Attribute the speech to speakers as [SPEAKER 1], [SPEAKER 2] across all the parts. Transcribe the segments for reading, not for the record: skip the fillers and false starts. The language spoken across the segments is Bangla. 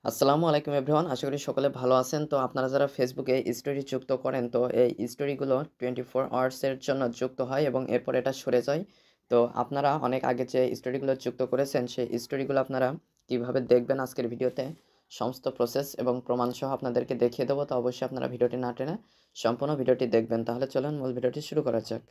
[SPEAKER 1] আসসালামু আলাইকুম এভরিওয়ান। আশা করি সকলে ভালো আছেন। তো আপনারা যারা ফেসবুকে স্টোরি যুক্ত করেন, তো এই স্টোরিগুলো 24 আওয়ার্স এর জন্য যুক্ত হয় এবং এরপর এটা সরে যায়। তো আপনারা অনেক আগে যে স্টোরিগুলো যুক্ত করেছেন, সেই স্টোরিগুলো আপনারা কিভাবে দেখবেন আজকের ভিডিওতে সমস্ত প্রসেস এবং প্রমাণ সহ আপনাদেরকে দেখিয়ে দেবো। তো অবশ্যই আপনারা ভিডিওটি না টেনে সম্পূর্ণ ভিডিওটি দেখবেন। তাহলে চলুন মূল ভিডিওটি শুরু করা যাক।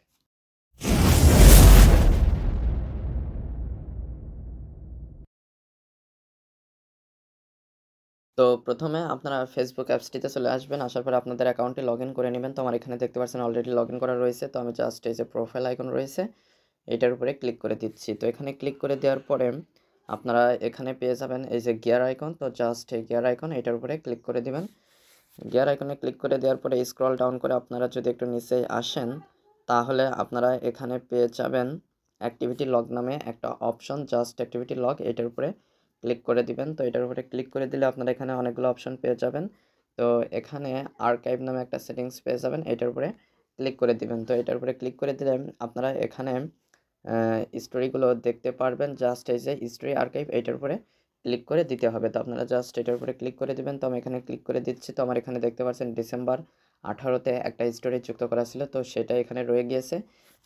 [SPEAKER 1] তো প্রথমে আপনারা ফেসবুক অ্যাপসটিতে চলে আসবেন। আসার পরে আপনাদের অ্যাকাউন্টে লগইন করে নিবেন। তো আমার এখানে দেখতে পাচ্ছেন অলরেডি লগইন করা রয়েছে। তো আমি জাস্ট এই যে প্রোফাইল আইকন রয়েছে, এটার উপরে ক্লিক করে দিচ্ছি। তো এখানে ক্লিক করে দেওয়ার পরে আপনারা এখানে পেয়ে যাবেন এই যে গিয়ার আইকন। তো জাস্ট এই গিয়ার আইকন এটার উপরে ক্লিক করে দিবেন। গিয়ার আইকনে ক্লিক করে দেওয়ার পরে স্ক্রল ডাউন করে আপনারা যদি একটু নিচে আসেন, তাহলে আপনারা এখানে পেয়ে যাবেন অ্যাক্টিভিটি লগ নামে একটা অপশন। জাস্ট অ্যাক্টিভিটি লগ এটার উপরে ক্লিক করে দিবেন। তো এটার উপরে ক্লিক করে দিলে আপনারা এখানে অনেকগুলো অপশন পেয়ে যাবেন। তো এখানে আর্কাইভ নামে একটা সেটিংস পেয়ে যাবেন, এটার উপরে ক্লিক করে দিবেন। তো এটার উপরে ক্লিক করে দিলে আপনারা এখানে স্টোরিগুলো দেখতে পারবেন। জাস্ট এই যে স্টোরি আর্কাইভ এইটার উপরে ক্লিক করে দিতে হবে। তো আপনারা জাস্ট এটার উপরে ক্লিক করে দিবেন। তো আমি এখানে ক্লিক করে দিচ্ছি। তো আমার এখানে দেখতে পাচ্ছেন ডিসেম্বর 18-তে একটা স্টোরি যুক্ত করা ছিল, তো সেটা এখানে রয়ে গিয়েছে।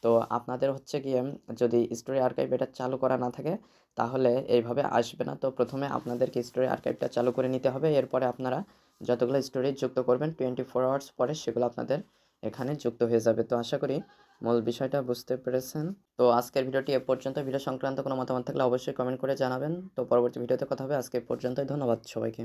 [SPEAKER 1] তো আপনাদের হচ্ছে গিয়ে যদি স্টোরি আর্কাইভ এটা চালু করা না থাকে, তাহলে এইভাবে আসবে না। তো প্রথমে আপনাদেরকে স্টোরি আর্কাইভটা চালু করে নিতে হবে। এরপরে আপনারা যতগুলো স্টোরি যুক্ত করবেন 24 আওয়ার্স পরে সেগুলো আপনাদের এখানে যুক্ত হয়ে যাবে। তো আশা করি মূল বিষয়টা বুঝতে পেরেছেন। তো আজকের ভিডিওটি এ পর্যন্ত। ভিডিও সংক্রান্ত কোনো মতামত থাকলে অবশ্যই কমেন্ট করে জানাবেন। তো পরবর্তী ভিডিওতে কথা হবে। আজকে এ পর্যন্তই। ধন্যবাদ সবাইকে।